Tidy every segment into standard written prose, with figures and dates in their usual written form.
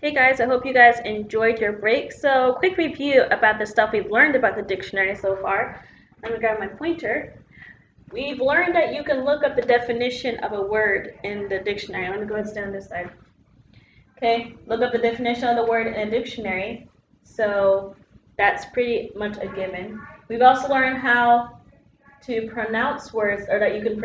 Hey guys, I hope you guys enjoyed your break. So, quick review about the stuff we've learned about the dictionary so far. Let me grab my pointer. We've learned that you can look up the definition of a word in the dictionary. Let me go ahead and stand on this side. Okay, look up the definition of the word in a dictionary. So, that's pretty much a given. We've also learned how to pronounce words, or that you can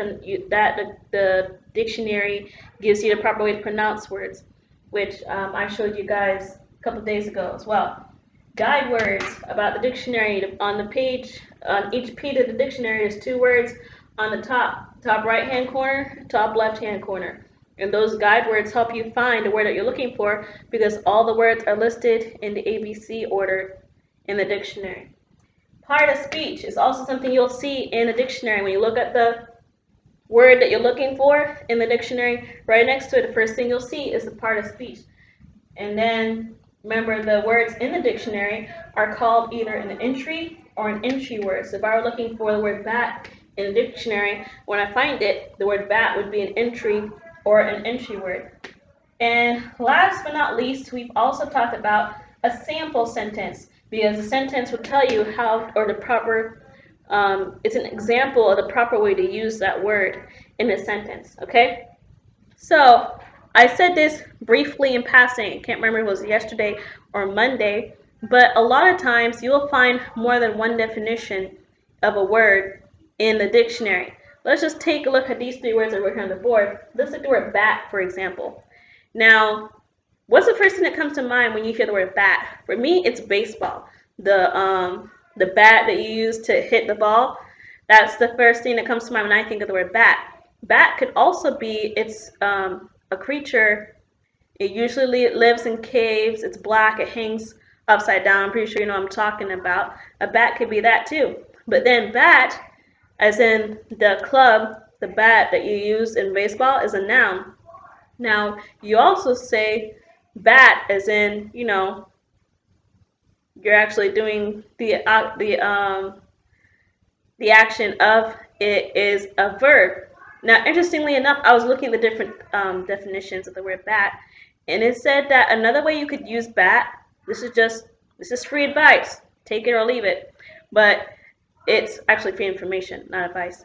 the dictionary gives you the proper way to pronounce words, which I showed you guys a couple days ago as well. Guide words about the dictionary. On the page, on each page of the dictionary, there's two words on the top right hand corner, top left hand corner. And those guide words help you find the word that you're looking for because all the words are listed in the ABC order in the dictionary. Part of speech is also something you'll see in the dictionary. When you look at the word that you're looking for in the dictionary, right next to it, the first thing you'll see is the part of speech. And then remember, the words in the dictionary are called either an entry or an entry word. So if I were looking for the word bat in the dictionary, when I find it, the word bat would be an entry or an entry word. And last but not least, we've also talked about a sample sentence, because the sentence will tell you how, or the proper, it's an example of the proper way to use that word in a sentence, okay? So I said this briefly in passing. I can't remember if it was yesterday or Monday, but a lot of times you will find more than one definition of a word in the dictionary. Let's just take a look at these three words that are here on the board. Let's look at the word bat, for example. Now, what's the first thing that comes to mind when you hear the word bat? For me, it's baseball. The bat that you use to hit the ball. That's the first thing that comes to mind when I think of the word bat. Bat could also be a creature. It usually lives in caves. It's black. It hangs upside down. I'm pretty sure you know what I'm talking about. A bat could be that too. But then bat, as in the club, the bat that you use in baseball, is a noun. Now, you also say bat as in, you're actually doing the action of it is a verb. Now, interestingly enough, I was looking at the different definitions of the word bat, and it said that another way you could use bat, this is free advice, take it or leave it, but it's actually free information, not advice.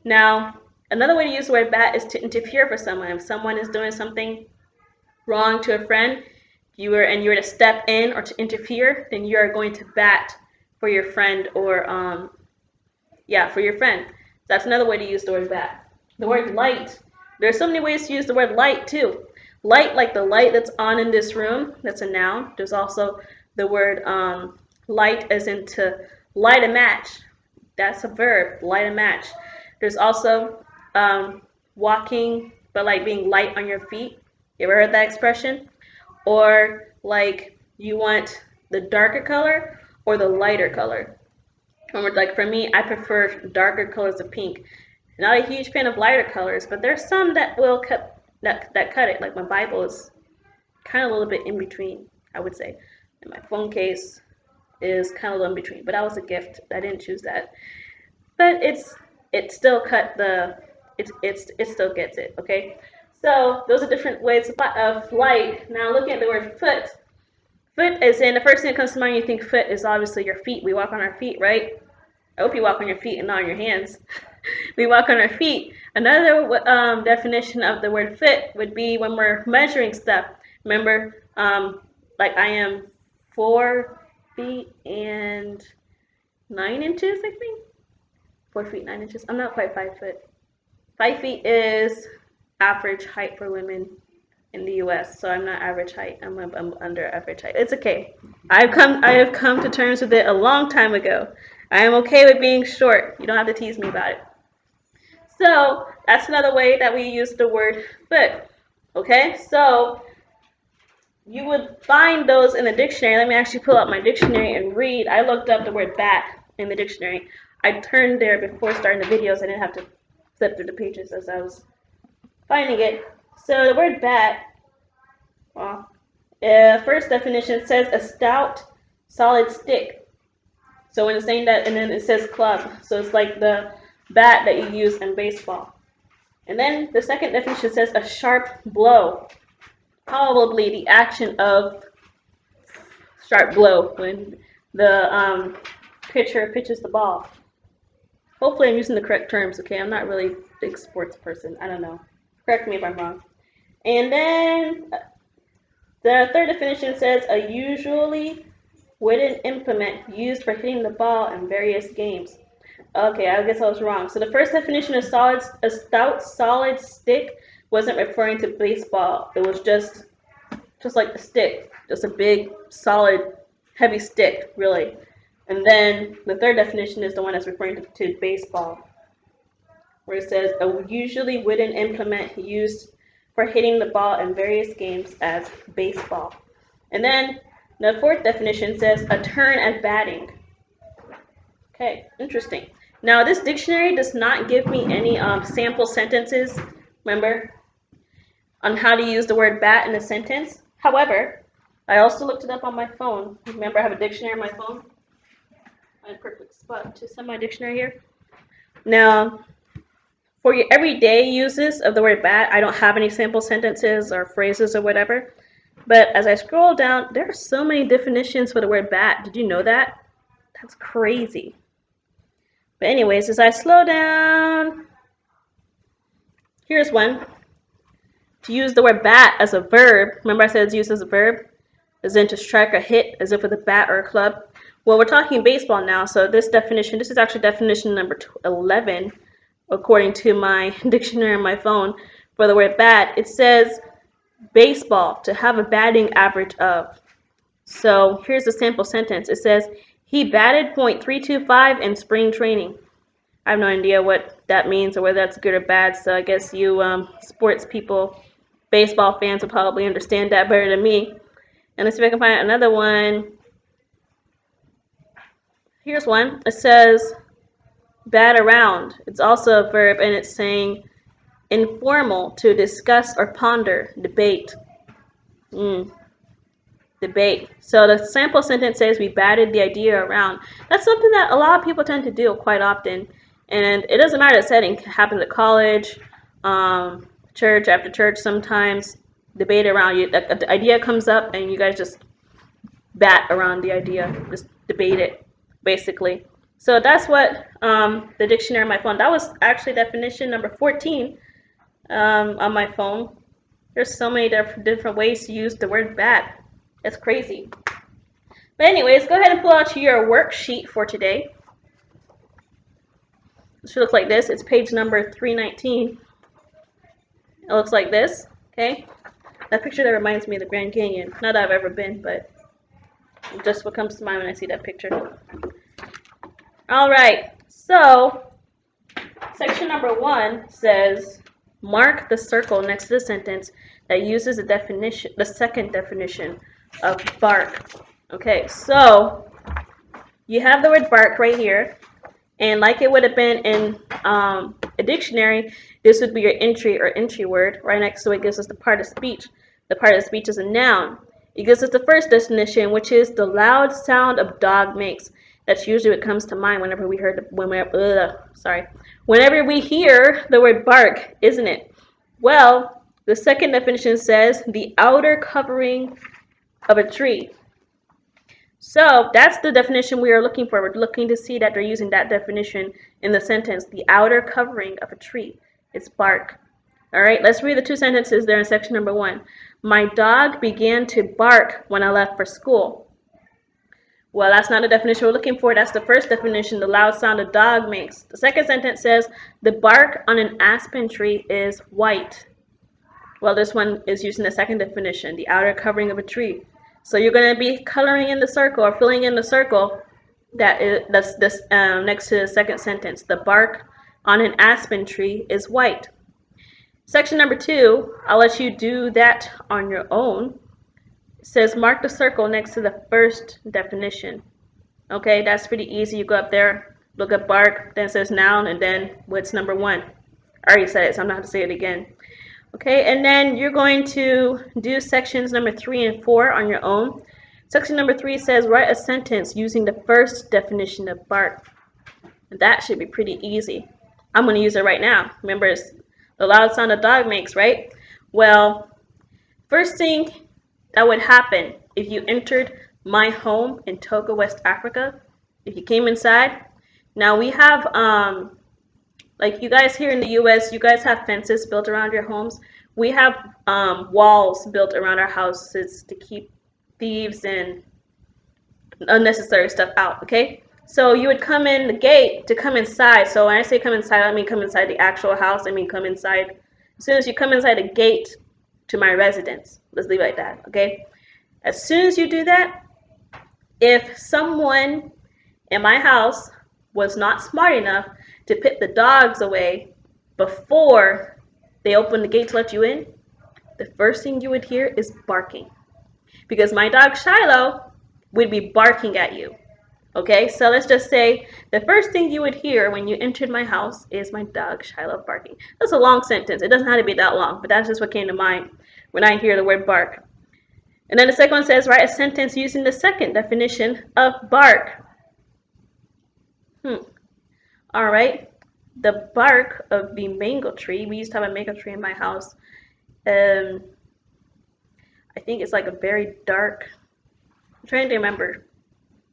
Now, another way to use the word bat is to interfere for someone. If someone is doing something wrong to a friend, you were to step in or to interfere, then you are going to bat for your friend, or for your friend. So that's another way to use the word bat. The word light. There's so many ways to use the word light too. Light, like the light that's on in this room, that's a noun. There's also the word light as in to light a match. That's a verb, light a match. There's also walking, but like being light on your feet. You ever heard that expression? Or like you want the darker color or the lighter color. Or like for me, I prefer darker colors of pink. Not a huge fan of lighter colors, but there's some that will cut it. Like my Bible is kind of a little bit in between, I would say. And my phone case is kind of a little in between, but that was a gift. I didn't choose that. But it still still gets it, okay? So those are different ways of light. Now looking at the word foot. Foot is in, the first thing that comes to mind, you think foot is obviously your feet. We walk on our feet, right? I hope you walk on your feet and not on your hands. We walk on our feet. Another definition of the word foot would be when we're measuring stuff. Remember, like I am 4 feet and 9 inches, I think. 4 feet 9 inches. I'm not quite 5 foot. 5 feet is average height for women in the U.S. So I'm not average height. I'm under average height. It's okay. I have come to terms with it a long time ago. I am okay with being short. You don't have to tease me about it. So that's another way that we use the word foot. Okay, so you would find those in the dictionary. Let me actually pull out my dictionary and read. I looked up the word bat in the dictionary. I turned there before starting the videos. I didn't have to flip through the pages as I was finding it. So the word bat, well, first definition says a stout, solid stick. So when it's saying that, and then it says club. So it's like the bat that you use in baseball. And then the second definition says a sharp blow. Probably the action of sharp blow when the pitcher pitches the ball. Hopefully I'm using the correct terms, okay? I'm not really a big sports person. I don't know. Correct me if I'm wrong. And then the third definition says a usually wooden implement used for hitting the ball in various games. Okay, I guess I was wrong. So the first definition of a stout solid stick wasn't referring to baseball. It was just like the stick, just a big solid heavy stick, really. And then the third definition is the one that's referring to baseball, where it says a usually wooden implement used for hitting the ball in various games as baseball. And then the fourth definition says a turn at batting. Okay, interesting. Now this dictionary does not give me any sample sentences, remember, on how to use the word bat in a sentence. However, I also looked it up on my phone. Remember, I have a dictionary on my phone. A perfect spot to send my dictionary here. Now, for your everyday uses of the word bat, I don't have any sample sentences or phrases or whatever. But as I scroll down, there are so many definitions for the word bat. Did you know that? That's crazy. But anyways, as I slow down, here's one. To use the word bat as a verb, remember I said it's used as a verb? As in to strike or hit, as if with a bat or a club. Well, we're talking baseball now, so this is actually definition number 11, according to my dictionary on my phone, for the word bat. It says baseball, to have a batting average of. So here's the sample sentence. It says, he batted .325 in spring training. I have no idea what that means or whether that's good or bad, so I guess you sports people, baseball fans will probably understand that better than me. And let's see if I can find another one. Here's one. It says bat around. It's also a verb, and it's saying informal, to discuss or ponder, debate. Debate. So the sample sentence says we batted the idea around. That's something that a lot of people tend to do quite often. And it doesn't matter the setting. It happens at college, church after church sometimes. Debate around you. The idea comes up and you guys just bat around the idea. Just debate it, basically. So that's what the dictionary on my phone. That was actually definition number 14 on my phone. There's so many different ways to use the word bat. It's crazy. But anyways, go ahead and pull out your worksheet for today. It should look like this. It's page number 319. It looks like this. Okay. That picture that reminds me of the Grand Canyon. Not that I've ever been, but just what comes to mind when I see that picture. All right. So section number 1 says mark the circle next to the sentence that uses the second definition of bark. Okay, so you have the word bark right here, and like it would have been in a dictionary, this would be your entry or entry word. Right next to it gives us the part of speech. The part of speech is a noun. It gives us the first definition, which is the loud sound a dog makes. That's usually what comes to mind whenever we hear whenever we hear the word bark, isn't it? Well, the second definition says the outer covering of a tree. So that's the definition we are looking for. We're looking to see that they're using that definition in the sentence, the outer covering of a tree. It's bark. All right, let's read the two sentences there in section number 1. My dog began to bark when I left for school. Well, that's not the definition we're looking for. That's the first definition, the loud sound a dog makes. The second sentence says the bark on an aspen tree is white. Well, this one is using the second definition, the outer covering of a tree. So you're going to be coloring in the circle or filling in the circle that's this next to the second sentence. The bark on an aspen tree is white. Section number 2, I'll let you do that on your own. It says mark the circle next to the first definition. Okay, that's pretty easy. You go up there, look at bark, then it says noun, and then what's number 1. I already said it, so I'm not going to say it again. Okay, and then you're going to do sections number 3 and 4 on your own. Section number 3 says write a sentence using the first definition of bark. That should be pretty easy. I'm going to use it right now. Remember, it's the loud sound a dog makes, right? Well, First thing that would happen if you entered my home in Togo, West Africa, if you came inside, now we have like you guys here in the US, you guys have fences built around your homes. We have walls built around our houses to keep thieves and unnecessary stuff out, okay? So you would come in the gate to come inside. So when I say come inside, I don't mean come inside the actual house. I mean come inside. As soon as you come inside the gate to my residence, let's leave it like that, okay? As soon as you do that, if someone in my house was not smart enough to put the dogs away before they open the gate to let you in, the first thing you would hear is barking. Because my dog Shiloh would be barking at you. Okay, so let's just say the first thing you would hear when you entered my house is my dog Shiloh barking. That's a long sentence. It doesn't have to be that long, but that's just what came to mind when I hear the word bark. And then the second one says, write a sentence using the second definition of bark. All right. The bark of the mango tree. We used to have a mango tree in my house. I think it's like a very dark. I'm trying to remember.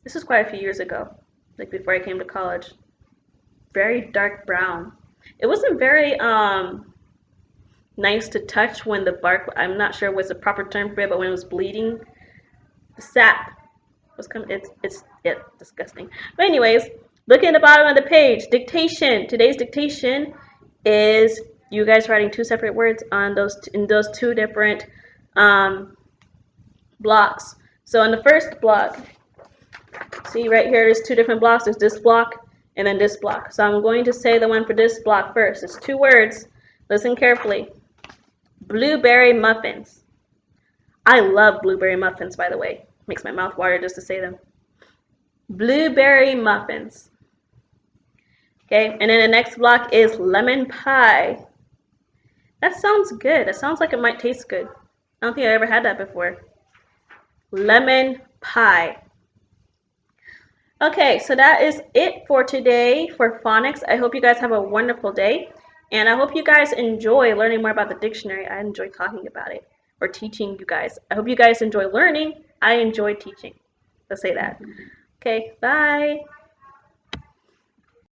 This was quite a few years ago, like before I came to college. Very dark brown. It wasn't very nice to touch when the bark. I'm not sure what's the proper term for it, but when it was bleeding, the sap was coming. It's disgusting. But anyways, look at the bottom of the page. Dictation. Today's dictation is you guys writing two separate words on those two different blocks. So in the first block, see right here, there's two different blocks. There's this block and then this block. So I'm going to say the one for this block first. It's two words. Listen carefully. Blueberry muffins. I love blueberry muffins, by the way. Makes my mouth water just to say them. Blueberry muffins. Okay, and then the next block is lemon pie. That sounds good. That sounds like it might taste good. I don't think I ever had that before. Lemon pie. Okay, so that is it for today for phonics. I hope you guys have a wonderful day, and I hope you guys enjoy learning more about the dictionary. I enjoy talking about it or teaching you guys. I hope you guys enjoy learning. I enjoy teaching. Let's say that. Okay, bye.